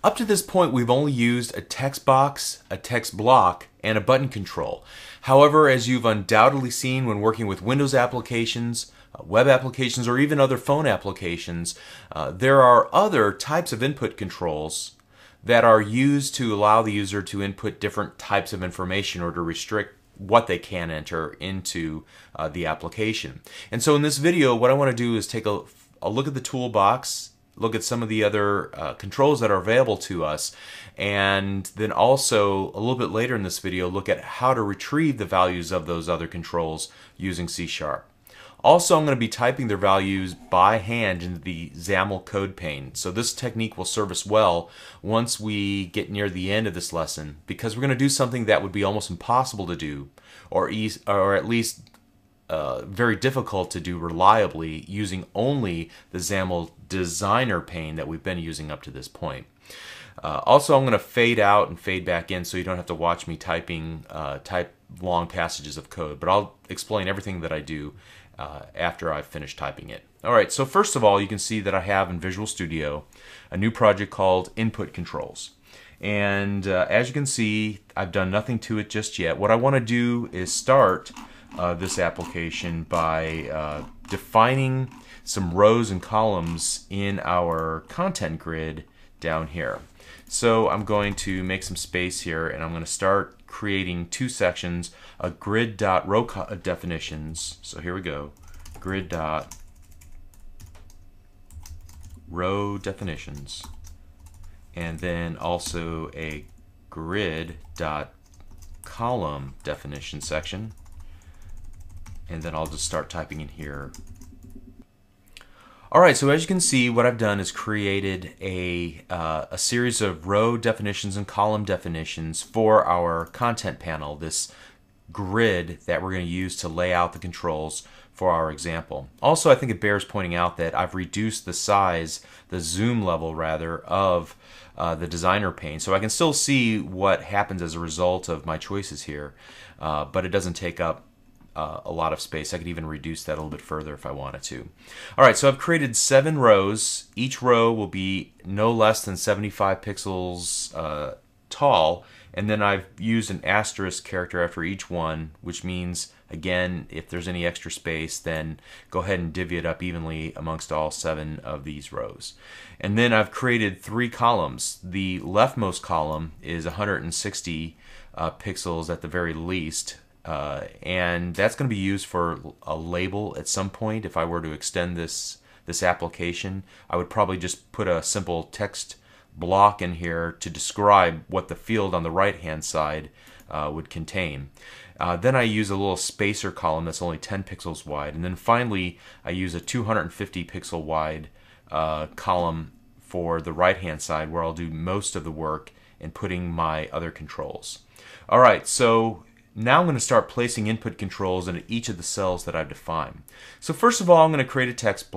Up to this point, we've only used a text box, a text block, and a button control. However, as you've undoubtedly seen when working with Windows applications, web applications, or even other phone applications, there are other types of input controls that are used to allow the user to input different types of information or to restrict what they can enter into the application. And so in this video, what I want to do is take a look at the toolbox, look at some of the other controls that are available to us, and then also a little bit later in this video look at how to retrieve the values of those other controls using C#. Also, I'm going to be typing their values by hand into the XAML code pane. So this technique will serve us well once we get near the end of this lesson, because we're going to do something that would be almost impossible to do, or at least very difficult to do reliably using only the XAML designer pane that we've been using up to this point. Also, I'm going to fade out and fade back in so you don't have to watch me type long passages of code, but I'll explain everything that I do after I've finished typing it. Alright, so first of all, you can see that I have in Visual Studio a new project called Input Controls. And as you can see, I've done nothing to it just yet. What I want to do is start this application by defining some rows and columns in our content grid down here. So I'm going to make some space here, and I'm going to start creating two sections, a grid.row definitions. So here we go, grid.row definitions, and then also a grid.column definition section. And then I'll just start typing in here. Alright, so as you can see, what I've done is created a series of row definitions and column definitions for our content panel, this grid that we're going to use to lay out the controls for our example. Also, I think it bears pointing out that I've reduced the size, the zoom level rather, of the designer pane, so I can still see what happens as a result of my choices here, but it doesn't take up a lot of space. I could even reduce that a little bit further if I wanted to. Alright, so I've created 7 rows. Each row will be no less than 75 pixels tall, and then I've used an asterisk character after each one, which means, again, if there's any extra space, then go ahead and divvy it up evenly amongst all 7 of these rows. And then I've created 3 columns. The leftmost column is 160 pixels at the very least, and that's going to be used for a label at some point. If I were to extend this application, I would probably just put a simple text block in here to describe what the field on the right hand side would contain. Then I use a little spacer column that's only 10 pixels wide, and then finally I use a 250 pixel wide column for the right hand side, where I'll do most of the work in putting my other controls. Alright, so now I'm going to start placing input controls into each of the cells that I've defined. So first of all, I'm going to create a text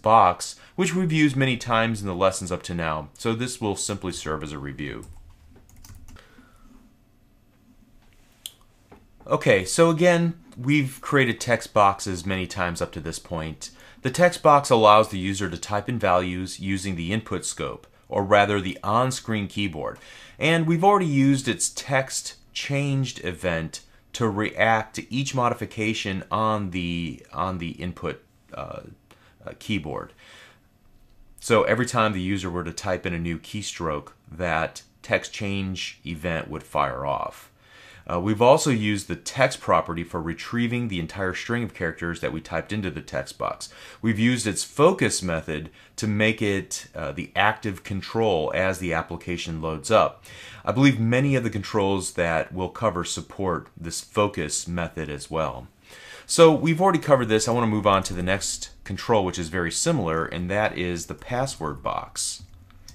box, which we've used many times in the lessons up to now. So this will simply serve as a review. Okay, so again, we've created text boxes many times up to this point. The text box allows the user to type in values using the input scope, or rather the on-screen keyboard. And we've already used its text changed event to react to each modification on the input keyboard. So every time the user were to type in a new keystroke, that text change event would fire off. We've also used the text property for retrieving the entire string of characters that we typed into the text box. We've used its focus method to make it the active control as the application loads up. I believe many of the controls that we'll cover support this focus method as well. So we've already covered this. I want to move on to the next control, which is very similar, and that is the password box.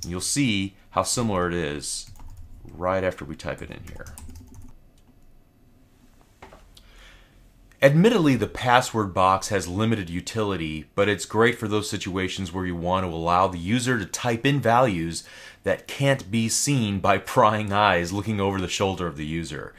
And you'll see how similar it is right after we type it in here. Admittedly, the password box has limited utility, but it's great for those situations where you want to allow the user to type in values that can't be seen by prying eyes looking over the shoulder of the user.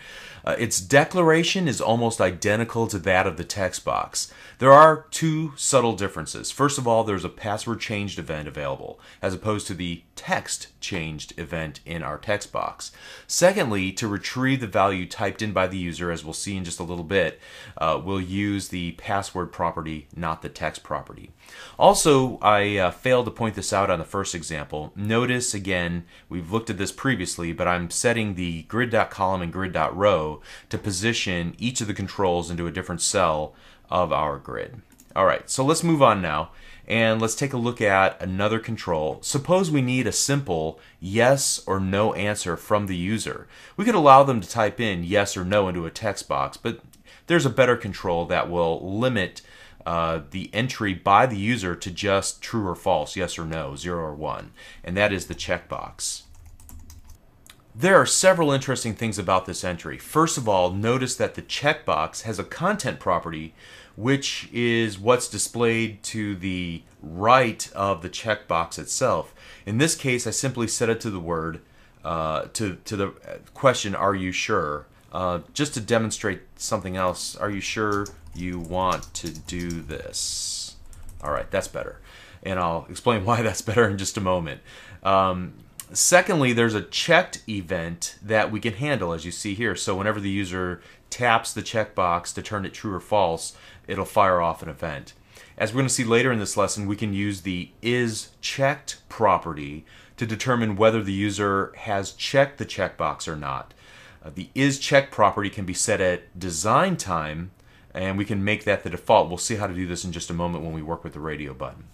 Its declaration is almost identical to that of the text box. There are two subtle differences. First of all, there's a password changed event available, as opposed to the text changed event in our text box. Secondly, to retrieve the value typed in by the user, as we'll see in just a little bit, we'll use the password property, not the text property. Also, I failed to point this out on the first example. Notice again, we've looked at this previously, but I'm setting the grid.column and grid.row to position each of the controls into a different cell of our grid. Alright, so let's move on now and let's take a look at another control. Suppose we need a simple yes or no answer from the user. We could allow them to type in yes or no into a text box, but there's a better control that will limit the entry by the user to just true or false, yes or no, 0 or 1, and that is the checkbox. There are several interesting things about this entry. First of all, notice that the checkbox has a content property, which is what's displayed to the right of the checkbox itself. In this case, I simply set it to the word, to the question, are you sure? Just to demonstrate something else, are you sure you want to do this? Alright, that's better. And I'll explain why that's better in just a moment. Secondly, there's a checked event that we can handle, as you see here. So whenever the user taps the checkbox to turn it true or false, it'll fire off an event. As we're going to see later in this lesson, we can use the isChecked property to determine whether the user has checked the checkbox or not. The isChecked property can be set at design time, and we can make that the default. We'll see how to do this in just a moment when we work with the radio button.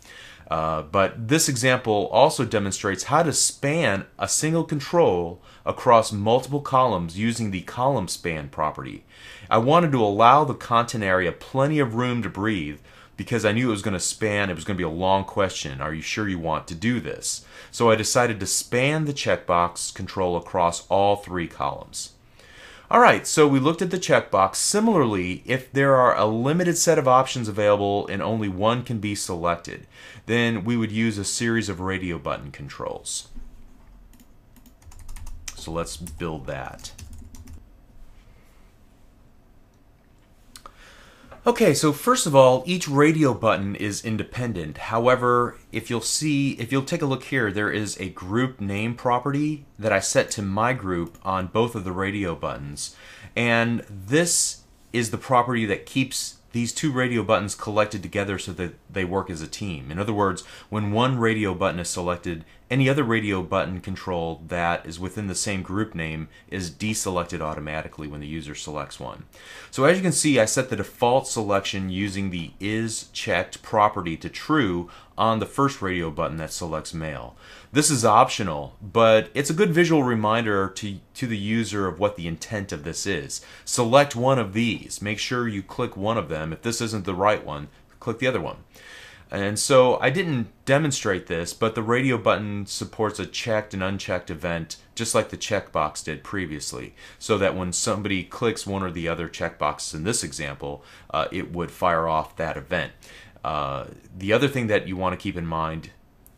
But this example also demonstrates how to span a single control across multiple columns using the column span property. I wanted to allow the content area plenty of room to breathe because I knew it was going to span, it was going to be a long question, are you sure you want to do this? So I decided to span the checkbox control across all three columns. Alright, so we looked at the checkbox. Similarly, if there are a limited set of options available and only one can be selected, then we would use a series of radio button controls. So let's build that. Okay, so first of all, each radio button is independent. However, if you'll take a look here, there is a group name property that I set to my group on both of the radio buttons. And this is the property that keeps these two radio buttons collected together so that they work as a team. In other words, when one radio button is selected, any other radio button control that is within the same group name is deselected automatically when the user selects one. So as you can see, I set the default selection using the isChecked property to true on the first radio button that selects male. This is optional, but it's a good visual reminder to the user of what the intent of this is. Select one of these. Make sure you click one of them. If this isn't the right one, click the other one. And so I didn't demonstrate this, but the radio button supports a checked and unchecked event just like the checkbox did previously, so that when somebody clicks one or the other checkboxes in this example, it would fire off that event. The other thing that you want to keep in mind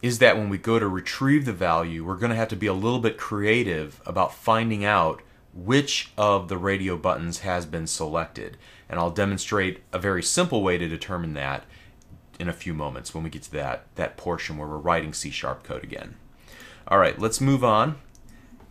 is that when we go to retrieve the value, we're going to have to be a little bit creative about finding out which of the radio buttons has been selected. And I'll demonstrate a very simple way to determine that in a few moments when we get to that portion where we're writing C# code again. Alright, let's move on.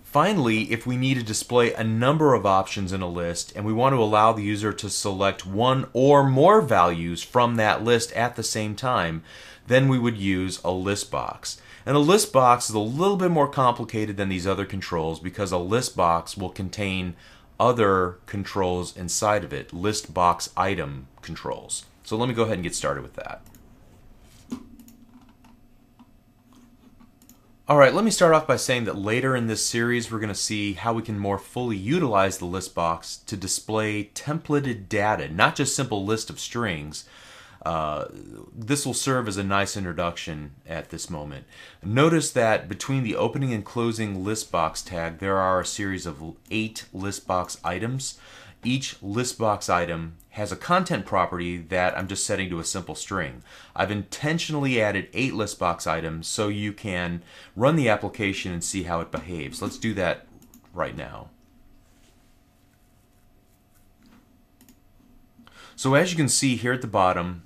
Finally, if we need to display a number of options in a list and we want to allow the user to select one or more values from that list at the same time, then we would use a list box. And a list box is a little bit more complicated than these other controls because a list box will contain other controls inside of it, list box item controls. So let me go ahead and get started with that. Alright, let me start off by saying that later in this series we're going to see how we can more fully utilize the list box to display templated data, not just simple list of strings. This will serve as a nice introduction at this moment. Notice that between the opening and closing list box tag there are a series of 8 list box items. Each list box item has a content property that I'm just setting to a simple string. I've intentionally added 8 list box items so you can run the application and see how it behaves. Let's do that right now. So as you can see here at the bottom,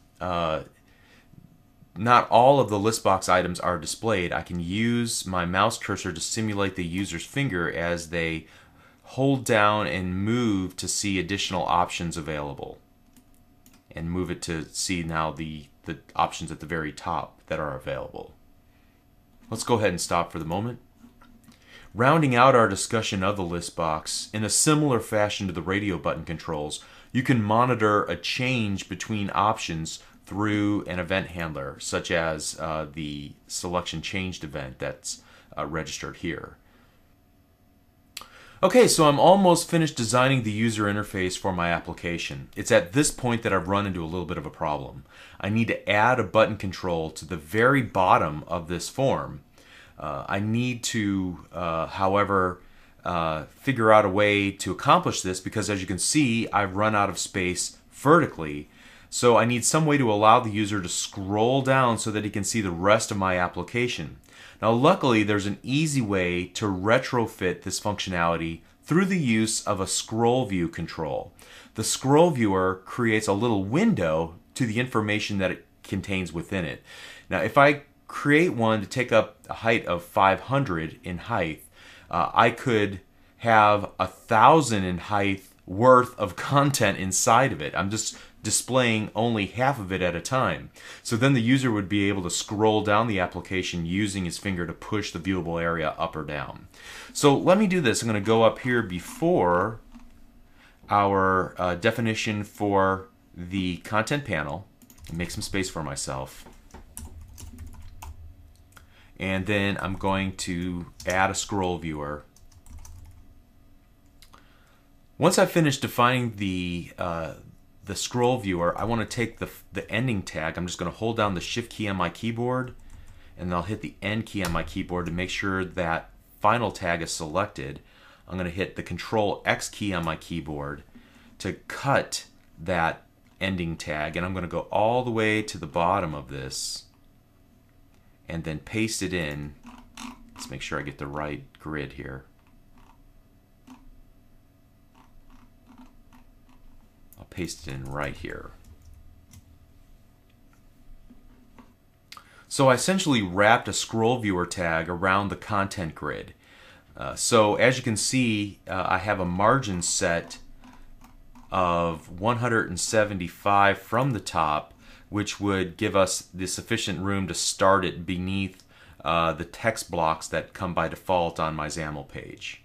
not all of the list box items are displayed. I can use my mouse cursor to simulate the user's finger as they hold down and move to see additional options available, and move it to see now the options at the very top that are available. Let's go ahead and stop for the moment. Rounding out our discussion of the list box, in a similar fashion to the radio button controls, you can monitor a change between options through an event handler, such as the selection changed event that's registered here. Okay, so I'm almost finished designing the user interface for my application. It's at this point that I've run into a little bit of a problem. I need to add a button control to the very bottom of this form. I need to, however, figure out a way to accomplish this, because as you can see, I've run out of space vertically. So I need some way to allow the user to scroll down so that he can see the rest of my application. Now luckily there's an easy way to retrofit this functionality through the use of a scroll view control. The scroll viewer creates a little window to the information that it contains within it. Now if I create one to take up a height of 500 in height, I could have 1,000 in height worth of content inside of it. I'm just displaying only half of it at a time. So then the user would be able to scroll down the application using his finger to push the viewable area up or down. So let me do this. I'm going to go up here before our definition for the content panel and make some space for myself. And then I'm going to add a scroll viewer. Once I've finished defining the scroll viewer, I want to take the ending tag. I'm just going to hold down the Shift key on my keyboard, and I'll hit the End key on my keyboard to make sure that final tag is selected. I'm going to hit the Control X key on my keyboard to cut that ending tag, and I'm going to go all the way to the bottom of this and then paste it in. Let's make sure I get the right grid here. I'll paste it in right here. So I essentially wrapped a scroll viewer tag around the content grid. So as you can see, I have a margin set of 175 from the top, which would give us the sufficient room to start it beneath the text blocks that come by default on my XAML page.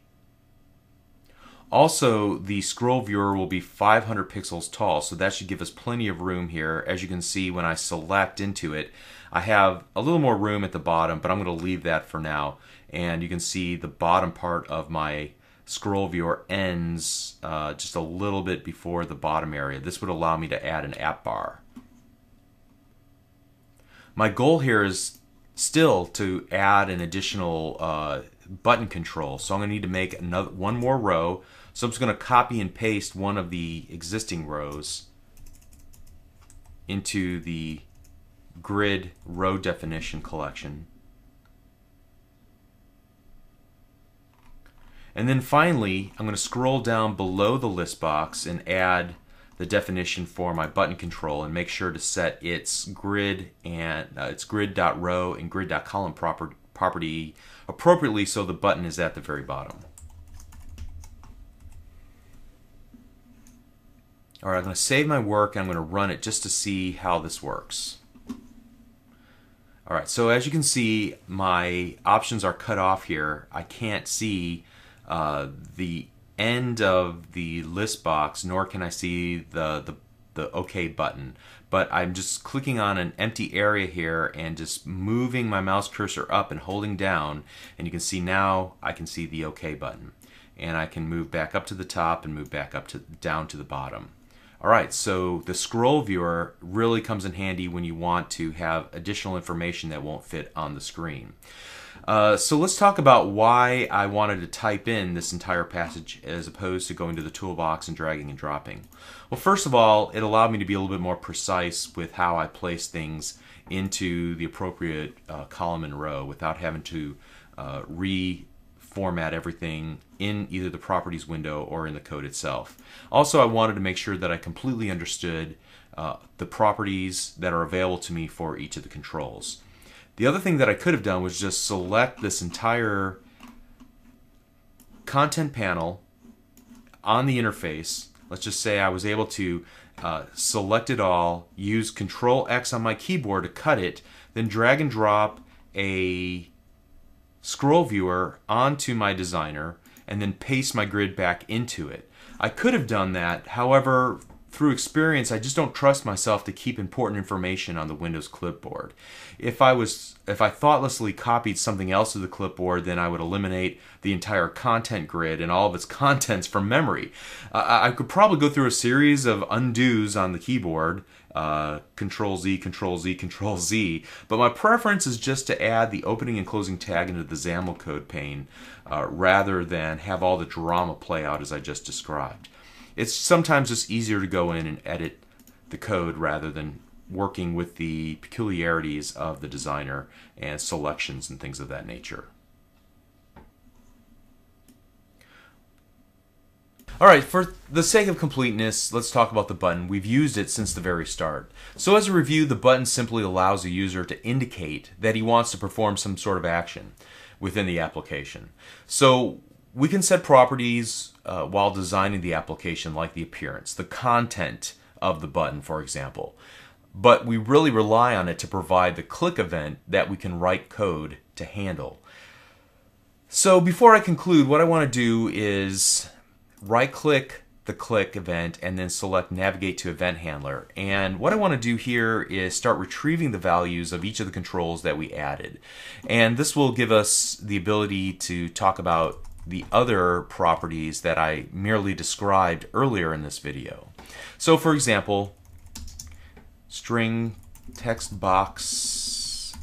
Also, the scroll viewer will be 500 pixels tall, so that should give us plenty of room here. As you can see, when I select into it, I have a little more room at the bottom, but I'm going to leave that for now. And you can see the bottom part of my scroll viewer ends just a little bit before the bottom area. This would allow me to add an app bar. My goal here is still to add an additional button control, so I'm going to need to make one more row. So I'm just going to copy and paste one of the existing rows into the grid row definition collection. And then finally, I'm going to scroll down below the list box and add the definition for my button control, and make sure to set its grid and its grid.row and grid.column property appropriately so the button is at the very bottom. Alright, I'm going to save my work and I'm going to run it just to see how this works. Alright, so as you can see, my options are cut off here. I can't see the end of the list box, nor can I see the OK button. But I'm just clicking on an empty area here and just moving my mouse cursor up and holding down, and you can see now I can see the OK button. And I can move back up to the top and move back up to down to the bottom. Alright, so the scroll viewer really comes in handy when you want to have additional information that won't fit on the screen. So let's talk about why I wanted to type in this entire passage as opposed to going to the toolbox and dragging and dropping. Well, first of all, it allowed me to be a little bit more precise with how I place things into the appropriate column and row without having to format everything in either the properties window or in the code itself. Also, I wanted to make sure that I completely understood the properties that are available to me for each of the controls. The other thing that I could have done was just select this entire content panel on the interface. Let's just say I was able to select it all, use Control X on my keyboard to cut it, then drag and drop a scroll viewer onto my designer, and then paste my grid back into it. I could have done that, however, through experience, I just don't trust myself to keep important information on the Windows clipboard. If I thoughtlessly copied something else to the clipboard, then I would eliminate the entire content grid and all of its contents from memory. I could probably go through a series of undos on the keyboard, Control Z, Control Z, Control Z, but my preference is just to add the opening and closing tag into the XAML code pane rather than have all the drama play out as I just described. It's sometimes just easier to go in and edit the code rather than working with the peculiarities of the designer and selections and things of that nature. Alright, for the sake of completeness, let's talk about the button. We've used it since the very start. So as a review, the button simply allows a user to indicate that he wants to perform some sort of action within the application. So we can set properties while designing the application, like the appearance, the content of the button, for example. But we really rely on it to provide the click event that we can write code to handle. So before I conclude, what I want to do is right-click the click event and then select Navigate to Event Handler. And what I want to do here is start retrieving the values of each of the controls that we added. And this will give us the ability to talk about the other properties that I merely described earlier in this video. So for example, string text box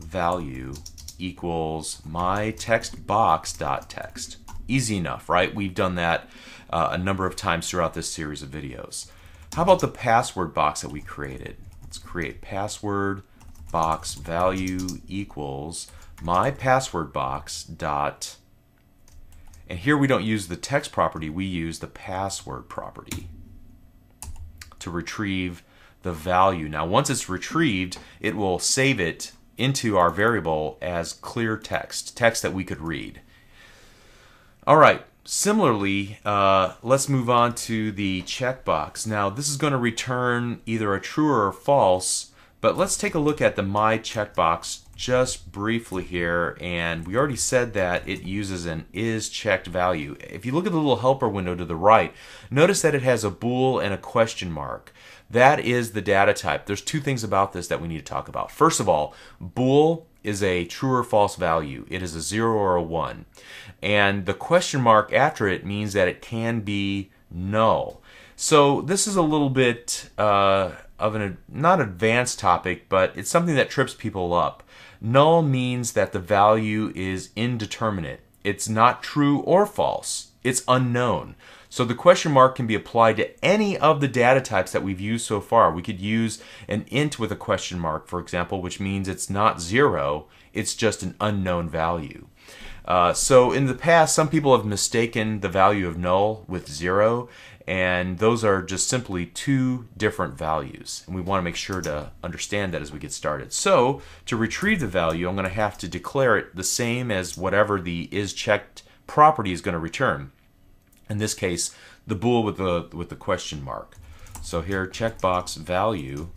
value equals my text box.text. Easy enough, right? We've done that a number of times throughout this series of videos. How about the password box that we created? Let's create password box value equals my password box dot. And here we don't use the text property, we use the password property to retrieve the value. Now once it's retrieved, it will save it into our variable as clear text, text that we could read. Alright, similarly, let's move on to the checkbox. Now this is going to return either a true or a false, but let's take a look at the my checkbox just briefly here, and we already said that it uses an is checked value. If you look at the little helper window to the right, notice that it has a bool and a question mark. That is the data type. There's two things about this that we need to talk about. First of all, bool is a true or false value. It is a 0 or a 1. And the question mark after it means that it can be null. So this is a little bit of an not advanced topic, but it's something that trips people up. Null means that the value is indeterminate. It's not true or false. It's unknown. So the question mark can be applied to any of the data types that we've used so far. We could use an int with a question mark, for example, which means it's not 0, it's just an unknown value. So in the past, some people have mistaken the value of null with 0, and those are just simply two different values. And we want to make sure to understand that as we get started. So to retrieve the value, I'm going to have to declare it the same as whatever the isChecked property is going to return. In this case, the bool with the question mark. So here, checkbox value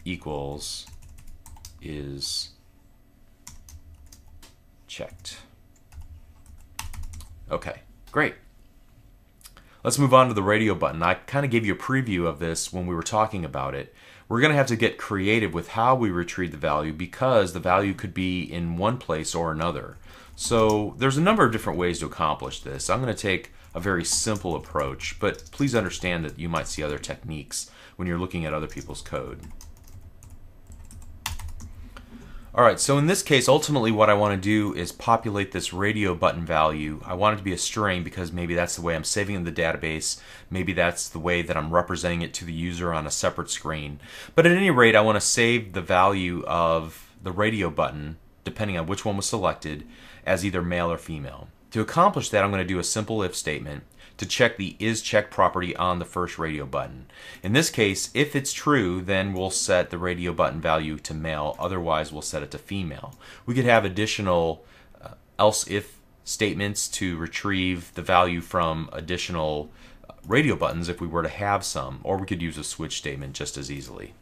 equals is checked. Okay, great. Let's move on to the radio button. I kind of gave you a preview of this when we were talking about it. We're going to have to get creative with how we retrieve the value because the value could be in one place or another. So there's a number of different ways to accomplish this. I'm going to take a very simple approach, but please understand that you might see other techniques when you're looking at other people's code. Alright, so in this case, ultimately what I want to do is populate this radio button value. I want it to be a string because maybe that's the way I'm saving it in the database. Maybe that's the way that I'm representing it to the user on a separate screen. But at any rate, I want to save the value of the radio button depending on which one was selected, as either male or female. To accomplish that, I'm going to do a simple if statement to check the isCheck property on the first radio button. In this case, if it's true, then we'll set the radio button value to male, otherwise we'll set it to female. We could have additional else if statements to retrieve the value from additional radio buttons if we were to have some, or we could use a switch statement just as easily.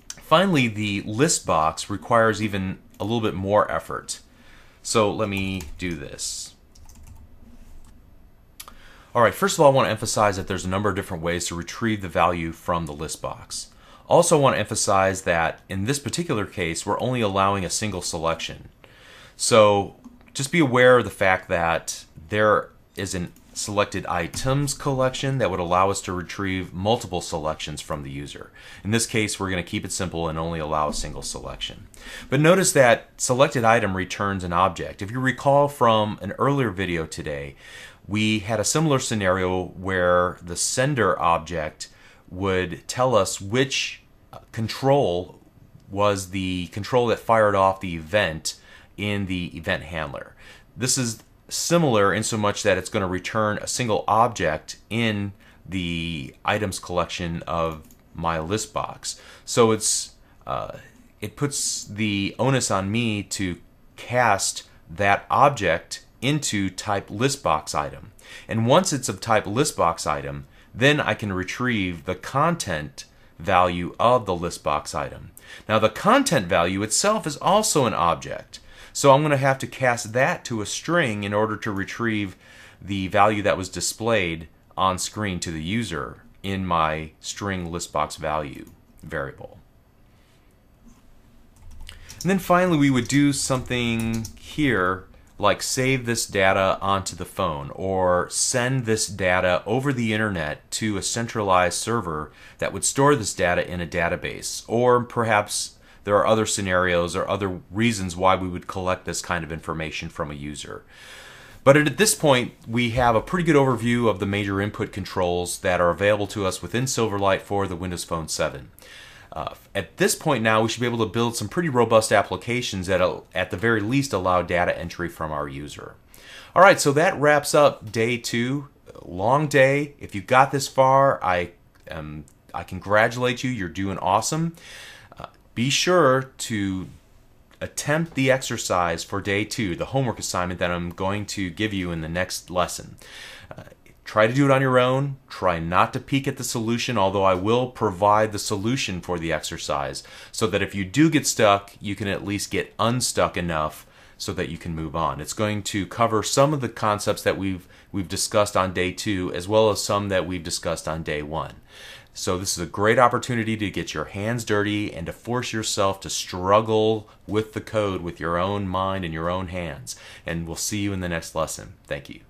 Finally, the list box requires even a little bit more effort. So let me do this. Alright, first of all, I want to emphasize that there's a number of different ways to retrieve the value from the list box. Also, I want to emphasize that in this particular case, we're only allowing a single selection. So just be aware of the fact that there is an selected items collection that would allow us to retrieve multiple selections from the user. In this case, we're going to keep it simple and only allow a single selection. But notice that selected item returns an object. If you recall from an earlier video today, we had a similar scenario where the sender object would tell us which control was the control that fired off the event in the event handler. This is similar in so much that it's going to return a single object in the items collection of my list box. So it puts the onus on me to cast that object into type list box item. And once it's of type list box item, then I can retrieve the content value of the list box item. Now the content value itself is also an object. So I'm going to have to cast that to a string in order to retrieve the value that was displayed on screen to the user in my string list box value variable. And then finally we would do something here like save this data onto the phone or send this data over the internet to a centralized server that would store this data in a database, or perhaps there are other scenarios or other reasons why we would collect this kind of information from a user. But at this point, we have a pretty good overview of the major input controls that are available to us within Silverlight for the Windows Phone 7. At this point now, we should be able to build some pretty robust applications that at the very least allow data entry from our user. Alright, so that wraps up day 2. Long day. If you got this far, I congratulate you. You're doing awesome. Be sure to attempt the exercise for day 2, the homework assignment that I'm going to give you in the next lesson. Try to do it on your own. Try not to peek at the solution, although I will provide the solution for the exercise so that if you do get stuck, you can at least get unstuck enough so that you can move on. It's going to cover some of the concepts that we've discussed on day 2 as well as some that we've discussed on day 1. So this is a great opportunity to get your hands dirty and to force yourself to struggle with the code with your own mind and your own hands. And we'll see you in the next lesson. Thank you.